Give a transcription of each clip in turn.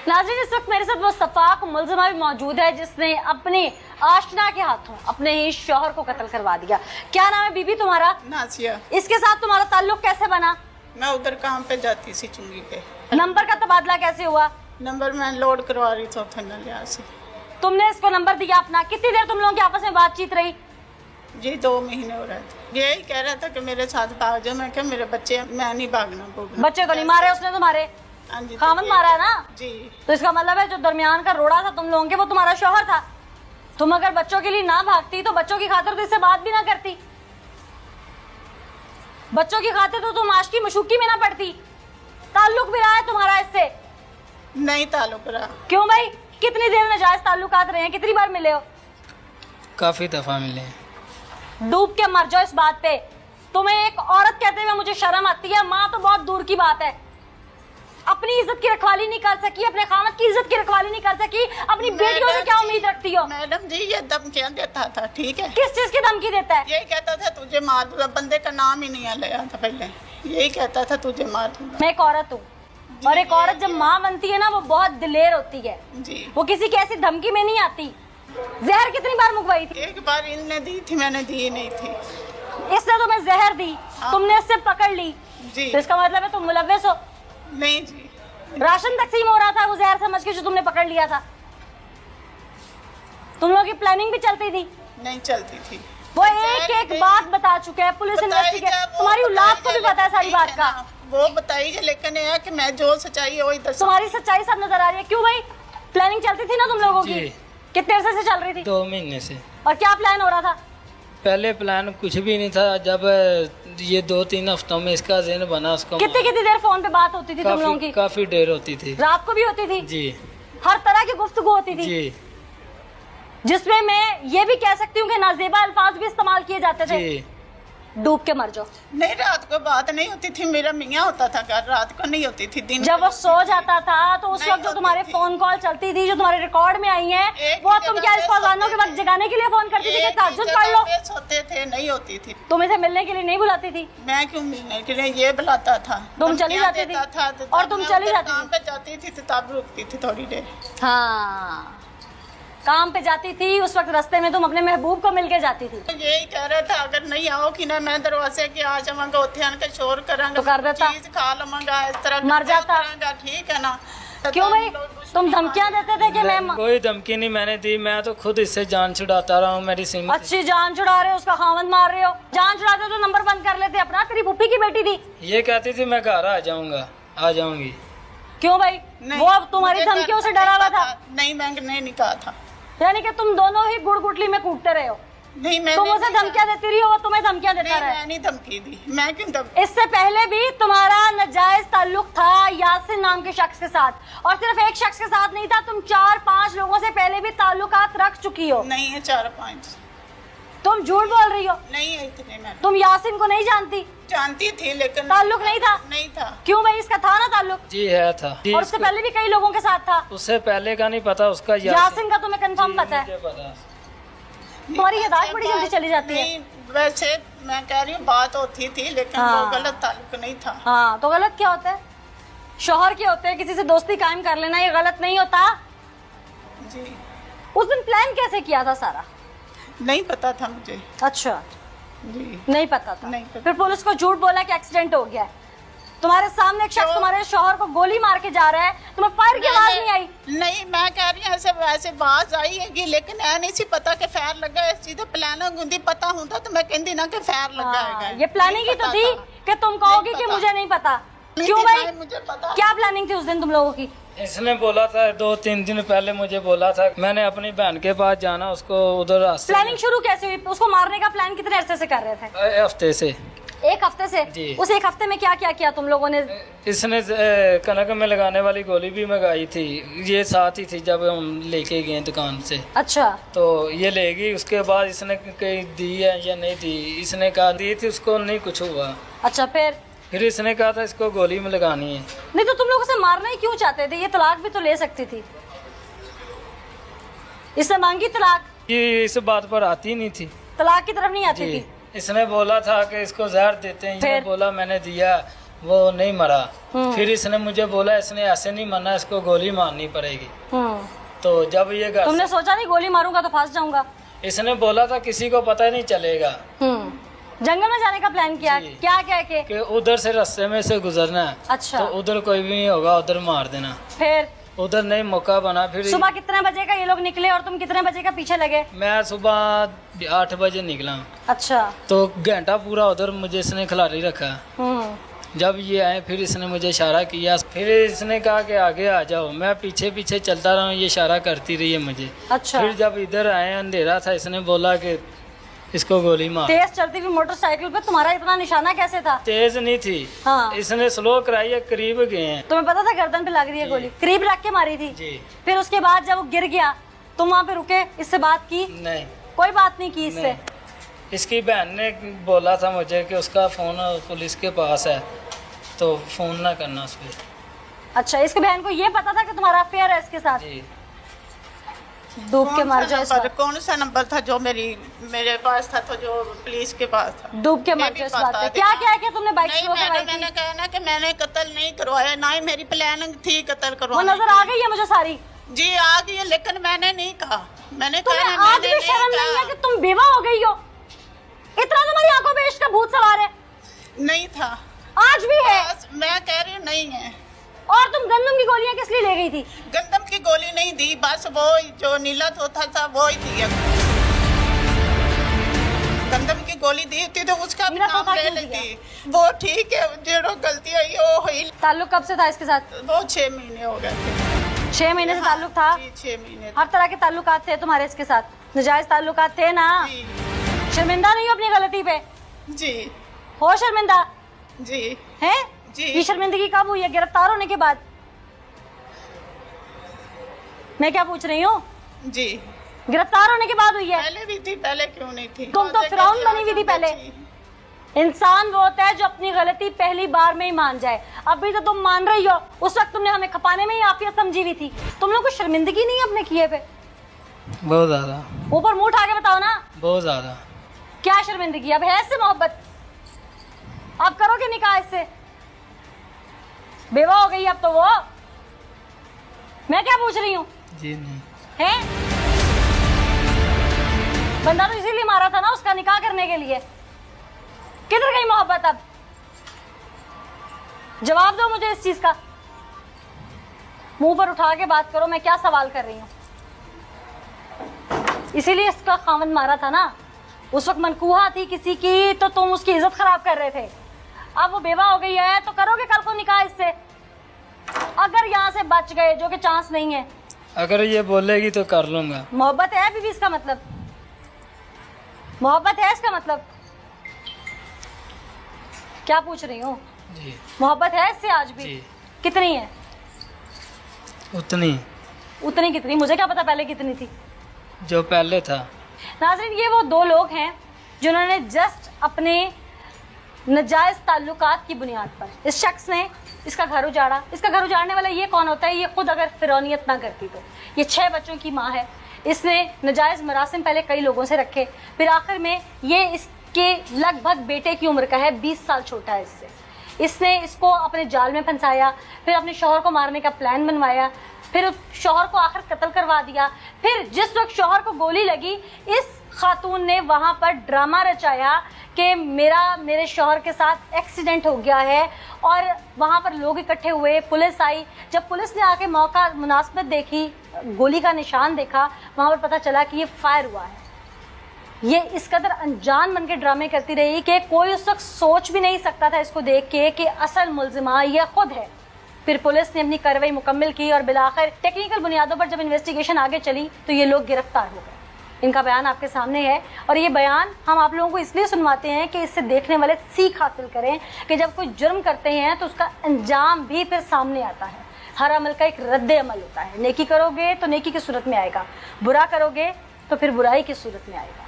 नाज़रीन, इस वक्त मेरे साथ वो सफाक मुलजिमा भी मौजूद है जिसने अपने आशना के हाथों अपने ही शौहर को कत्ल करवा दिया। क्या नाम है बीबी तुम्हारा? नासिया। इसके साथ तुम्हारा ताल्लुक कैसे बना? मैं उधर काम पे जाती सी चुंगी पे। नंबर का तबादला कैसे हुआ? नंबर मैं लोड करवा रही थी उठने लिया से। तुमने इसको नंबर दिया अपना? कितनी देर तुम लोगों की आपस में बातचीत रही? जी 2 महीने हो रहे थे। यही कह रहा था कि मेरे साथ भाग जाओ। मैं क्या मेरे बच्चे, मैं नहीं भागना भूगना। बच्चे तो नहीं मारे उसने तुम्हारे? हाँ जी, खामन मारा है ना? जी। तो इसका मतलब है जो दरमियान का रोड़ा था तुम लोगों के, वो तुम्हारा शौहर था। तुम अगर बच्चों के लिए ना भागती तो बच्चों की खातिर तो इससे बात भी ना करती। बच्चों की खातिर तो तुम आशिकी मशूकी में ना पड़ती। ताल्लुक भी रहा है तुम्हारा इससे? नहीं ताल्लुक रहा। क्यों भाई? कितनी देर नाजायज ताल्लुकात रहे हैं? कितनी बार मिले हो? काफी दफा मिले हैं। डूब के मर जाओ इस बात पे। तुम्हें एक औरत कहते हुए मुझे शर्म आती है। माँ तो बहुत दूर की बात है। अपनी इज्जत की रखवाली नहीं कर सकी, अपने खामद की इज्जत की रखवाली नहीं कर सकी, अपनी बेटियों से क्या उम्मीद रखती हो? मैडम जी ये धमकियां देता था, ठीक है? किस चीज की धमकी देता है? यही कहता था तुझे मार दूंगा। बंदे का नाम ही नहीं लिया था पहले। यही कहता था तुझे मार दूंगा। मैं एक औरत हूँ और एक औरत जब माँ बनती है ना वो बहुत दिलेर होती है। जी। वो किसी की ऐसी धमकी में नहीं आती। जहर कितनी बार मुगवाई थी? एक बार इनने दी थी, मैंने दी नहीं थी। इसने तुम्हें जहर दी, तुमने इससे पकड़ ली, जी। तो इसका मतलब है तुम मुलव्वस हो। नहीं जी। राशन तकसीम हो रहा था वो जहर समझ के जो तुमने पकड़ लिया था। तुम लोगों की प्लानिंग भी चलती थी? नहीं चलती थी। वो एक एक बात बता चुके हैं, पुलिस इन्वेस्टिगेट, तुम्हारी औलाद को भी पता है सारी बात का। वो बताइए, लेकिन ये है कि मैं जो सच्चाई है वही दस। तुम्हारी सच्चाई सब नजर आ रही है। क्यों भाई? प्लानिंग चलती थी ना तुम लोगों की? जी। कितने अरसे से चल रही थी? 2 महीने से। और क्या प्लान हो रहा था? पहले प्लान कुछ भी नहीं था। जब ये 2-3 हफ्तों में इसका ज़हन बना, उसको कितनी कितनी देर फोन पे बात होती थी तुम लोगों की? काफी देर होती थी। रात को भी होती थी? जी हर तरह की गुफ्तगू होती थी जी जिसमें मैं ये भी कह सकती हूँ कि नाजेबा अल्फाज भी इस्तेमाल किए जाते थे। जी। डूब के मर जाओ। नहीं, रात को बात नहीं होती थी। मेरा मियाँ होता था घर, रात को नहीं होती थी। दिन जब वो सो जाता था तो उस नहीं वक्त जो होती तुम्हारे थी। फोन कॉल चलती थी, जो तुम्हारे रिकॉर्ड में आई हैं, एक वो ही तुम जगह क्या पे इसको अजानों के सोते वक्त थे। जगाने के लिए फोन करती थी कि तहज्जुद पढ़ लो? सोते थे, नहीं होती थी। तुम इसे मिलने के लिए नहीं बुलाती थी? मैं क्यों मिलने के लिए ये बुलाता था। तुम चली जाती थी? और तुम चली जाती काम थी? पे जाती थी तो तब रुकती थी थोड़ी देर। हाँ, काम पे जाती थी उस वक्त रास्ते में तुम अपने महबूब को मिलके जाती थी। यही कह रहा था अगर नहीं आओ कि ना मैं दरवाजे के आ जाऊंगा, उत्थे आन के शोर करांगा, तो कर देता। चीज खा लवांगा, इस तरह मर जाता। करांगा, ठीक है ना? क्यों भाई? तुम धमकियां देते थे कि मैं कोई धमकी नहीं मैंने दी। मैं तो खुद इससे जान छुड़ाता रहा हूँ। मेरी सिम अच्छी जान छुड़ा रहे हो, उसका खामन मार रहे हो। जान छुड़ाते तो नंबर बंद कर लेते अपना। तेरी पुप्पी की बेटी थी। ये कहती थी मैं घर आ जाऊंगा, आ जाऊंगी। क्यों भाई? नहीं, वो अब तुम्हारी मुझे धमकियों से नहीं डरा हुआ पता। था? नहीं, मैंने नहीं कहा था। यानी कि तुम दोनों ही गुड़ गुटली में कूटते रहे हो। नहीं, मैं तुम उसे धमकियां देती रही हो, वो तुम्हें धमकियां देता नहीं, रहा। मैं नहीं धमकी दी। मैं क्यों धमकी? इससे पहले भी तुम्हारा नाजायज ताल्लुक था यासिन नाम के शख्स के साथ, और सिर्फ एक शख्स के साथ नहीं था, तुम 4-5 लोगों से पहले भी ताल्लुकात रख चुकी हो। नहीं है 4-5। तुम झूठ बोल रही हो। नहीं है इतने। मैं तुम यासिन को नहीं जानती? जानती थी लेकिन ताल्लुक नहीं था? नहीं था। क्यों भाई? इसका था ना ताल्लुक? जी है था। जी, और उससे पहले भी कई लोगों के साथ था। उससे पहले का नहीं पता। उसका यासिन का तुम्हें कंफर्म पता है? मुझे पता। तुम्हारी हिदायत बड़ी जल्दी चली जाती है। नहीं, वैसे मैं कह रही हूँ बात होती थी लेकिन हाँ। वो गलत ताल्लुक नहीं था। हाँ, तो गलत क्या होता है? शौहर के होते हैं, किसी से दोस्ती कायम कर लेना ये गलत नहीं होता। जी। उस दिन प्लान कैसे किया था सारा? नहीं पता था मुझे। अच्छा, जी। नहीं पता था। नहीं पता। फिर पुलिस को झूठ बोला कि एक्सीडेंट हो गया है। तुम्हारे सामने एक शख्स तुम्हारे शौहर को गोली मार के जा रहा है, तुम्हें फायर की आवाज नहीं आई? नहीं, मैं कह रही हूँ ऐसे वैसे आवाज आई है लेकिन ऐ नहीं सी पता कि फायर लगा है। सीधे प्लानिंग होती, पता होता तो मैं कहती ना कि फायर लगा है। ये प्लानिंग ही तो थी कि तुम कहोगी कि मुझे नहीं पता। क्यों भाई? मुझे पता। क्या प्लानिंग थी उस दिन तुम लोगों की? इसने बोला था 2-3 दिन पहले मुझे बोला था मैंने अपनी बहन के पास जाना, उसको उधर रास्ते प्लानिंग शुरू कैसे हुई? उसको मारने का प्लान कितने अरसे से कर रहे थे? हफ्ते से। 1 हफ्ते से? जी। उस 1 हफ्ते में क्या क्या किया तुम लोगों ने? इसने कनक में लगाने वाली गोली भी मंगाई थी। ये साथ ही थी जब हम लेके गए दुकान से। अच्छा, तो ये ले गई। उसके बाद इसने कहीं दी है या नहीं दी, इसने कहा दी थी, उसको नहीं कुछ हुआ। अच्छा, फिर इसने कहा था इसको गोली में लगानी है। नहीं तो तुम लोग उसे मारना ही क्यों चाहते थे? ये तलाक भी तो ले सकती थी। इससे मांगी तलाक? ये इस बात पर आती नहीं थी। तलाक की तरफ नहीं आती जी। थी? इसने बोला था कि इसको जहर देते हैं। फिर? ये बोला मैंने दिया। वो नहीं मरा। फिर इसने मुझे बोला इसने ऐसे नहीं मरना, इसको गोली मारनी पड़ेगी। तो जब ये घर तुमने सोचा नहीं गोली मारूंगा तो फंस जाऊंगा? इसने बोला था किसी को पता नहीं चलेगा। जंगल में जाने का प्लान किया, जी। क्या क्या के? कि उधर से रास्ते में से गुजरना है, अच्छा। तो उधर कोई भी नहीं होगा, उधर मार देना। फिर उधर नहीं मौका बना। फिर सुबह कितने बजे का ये लोग निकले और तुम कितने बजे का पीछे लगे? मैं सुबह 8 बजे निकला, अच्छा। तो घंटा पूरा उधर मुझे इसने खिलाड़ी रखा। जब ये आए फिर इसने मुझे इशारा किया, फिर इसने कहा कि आगे आ जाओ। मैं पीछे पीछे चलता रहा, ये इशारा करती रही है मुझे। अच्छा। फिर जब इधर आए अंधेरा था, इसने बोला कि इसको गोली मार। तेज चलती हुई मोटरसाइकिल पे तुम्हारा इतना निशाना कैसे था? तेज नहीं थी। हाँ। इसने स्लो कराई है, करीब गए हैं। तुम्हें पता था गर्दन पे लग रही है जी। गोली? करीब रख के मारी थी? जी। फिर उसके बाद जब वो गिर गया तुम वहाँ पे रुके, इससे बात की? नहीं, कोई बात नहीं की इससे? नहीं। इसकी बहन ने बोला था मुझे कि उसका फोन पुलिस के पास है, तो फोन ना करना उस पर। अच्छा, इसकी बहन को ये पता था कि तुम्हारा अफेयर है इसके साथ? जी। डूब के मर जाए इस बार। कौन सा नंबर था जो मेरे पास था, तो जो पुलिस के पास था? डूब के मर जाए इस बात पे। क्या क्या क्या तुमने बाइक नहीं, स्लो करवाई थी? मैंने कहा ना कि मैंने कत्ल नहीं करवाया, ना ही मेरी प्लानिंग थी कत्ल वो करवाने नजर आ गई है मुझे सारी। जी आ गई है, लेकिन मैंने नहीं कहा। मैंने तुम्हें कहा आज भी शर्म नहीं है कि तुम बेवा हो गई हो? इतना तुम्हारी आंखों पे इश्क का भूत सवार है? नहीं था। आज भी है? मैं कह रही हूँ नहीं है। और तुम गंदम की गोलियां किस लिए ले गई थी? गंदम की गोली नहीं दी, बस वो जो नीला तोता था वो ही दिया। गंदम की गोली दी थी तो उसका भी नीला नाम तोता ले क्यों लेती। वो ठीक है, जो गलती हुई वो हुई। ताल्लुक कब से था इसके साथ? वो 6 महीने हो गए थे। 6 महीने से ताल्लुक था? जी 6 महीने। हर तरह के ताल्लुकात थे तुम्हारे इसके साथ? नजायज ताल्लुकात थे ना? जी शर्मिंदा नहीं हो अपनी गलती पे? जी हो शर्मिंदा? जी है? जी। ये शर्मिंदगी कब हुई है? गिरफ्तार होने के बाद? मैं क्या पूछ रही हूँ? जी गिरफ्तार होने के बाद हुई है? पहले भी थी, पहले क्यों नहीं थी? तुम तो फिरौन बनी हुई थी पहले। इंसान वो होता है जो अपनी गलती पहली बार में ही मान जाए। अभी तो तुम मान रही हो, उस वक्त तुमने हमें खपाने में ही आफियत समझी हुई थी। तुम लोग को शर्मिंदगी नहीं है अपने किए पे? बहुत ज्यादा। ऊपर मुंह उठा के बताओ ना, बहुत ज्यादा। क्या शर्मिंदगी? अब है इससे मोहब्बत? अब करोगे निकाह इससे? बेवा हो गई अब तो वो। मैं क्या पूछ रही हूँ? जी नहीं। है? बंदा तो इसीलिए मारा था ना, उसका निकाह करने के लिए। किधर गई मोहब्बत अब? जवाब दो मुझे इस चीज का। मुंह पर उठा के बात करो, मैं क्या सवाल कर रही हूँ। इसीलिए इसका खामन मारा था ना। उस वक्त मनकूहा थी किसी की तो तुम उसकी इज्जत खराब कर रहे थे। अब वो बेवा हो गई है तो करोगे कल को निकाह इससे? अगर यहाँ से बच गए, जो कि चांस नहीं है। अगर ये बोलेगी तो कर लूंगा। मोहब्बत है बीबी इसका मतलब? मोहब्बत है इसका मतलब? क्या पूछ रही हूँ? जी। मोहब्बत है इससे आज भी? जी। कितनी है? उतनी। उतनी कितनी? मुझे क्या पता पहले कितनी थी। जो पहले था। नाज़रीन, ये वो दो लोग हैं जिन्होंने जस्ट अपने नजायज ताल्लुकात की बुनियाद पर इस शख्स ने इसका घर उजाड़ा। इसका घर उजाड़ने वाला ये कौन होता है? ये खुद अगर फिरौनियत ना करती तो। ये 6 बच्चों की माँ है। इसने नजायज मरासिम पहले कई लोगों से रखे, फिर आखिर में ये इसके लगभग बेटे की उम्र का है, 20 साल छोटा है इससे। इसने इसको अपने जाल में फंसाया, फिर अपने शौहर को मारने का प्लान बनवाया, फिर शौहर को आखिर कत्ल करवा दिया। फिर जिस वक्त शौहर को गोली लगी, इस खातून ने वहां पर ड्रामा रचाया कि मेरे शौहर के साथ एक्सीडेंट हो गया है, और वहां पर लोग इकट्ठे हुए, पुलिस आई। जब पुलिस ने आके मौका मुनासिबत देखी, गोली का निशान देखा, वहां पर पता चला कि ये फायर हुआ है। ये इस कदर अनजान बन के ड्रामे करती रही कि कोई उस वक्त सोच भी नहीं सकता था इसको देख के कि असल मुल्जिमा यह खुद है। फिर पुलिस ने अपनी कार्रवाई मुकम्मल की और बिलाखिर टेक्निकल बुनियादों पर जब इन्वेस्टिगेशन आगे चली तो ये लोग गिरफ्तार हो गए। इनका बयान आपके सामने है, और ये बयान हम आप लोगों को इसलिए सुनवाते हैं कि इससे देखने वाले सीख हासिल करें कि जब कोई जुर्म करते हैं तो उसका अंजाम भी फिर सामने आता है। हर अमल का एक रद्द अमल होता है। नेकी करोगे तो नेकी की सूरत में आएगा, बुरा करोगे तो फिर बुराई की सूरत में आएगा।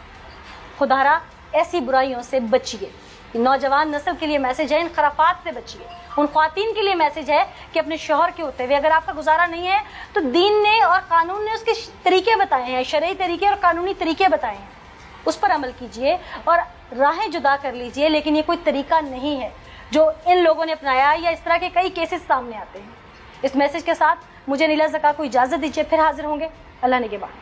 खुदारा ऐसी बुराइयों से बचिए। नौजवान नस्ल के लिए मैसेज है, इन खराफात से बचिए। उन ख्वातीन के लिए मैसेज है कि अपने शौहर के होते हुए अगर आपका गुजारा नहीं है तो दीन ने और कानून ने उसके तरीके बताए हैं, शरई तरीके और कानूनी तरीके बताए हैं, उस पर अमल कीजिए और राहें जुदा कर लीजिए। लेकिन ये कोई तरीका नहीं है। जो इन लोगों ने अपनाया, या इस तरह के कई केसेस सामने आते हैं। इस मैसेज के साथ मुझे नीला ज़का को इजाज़त दीजिए, फिर हाजिर होंगे। अल्लाह निगहबान।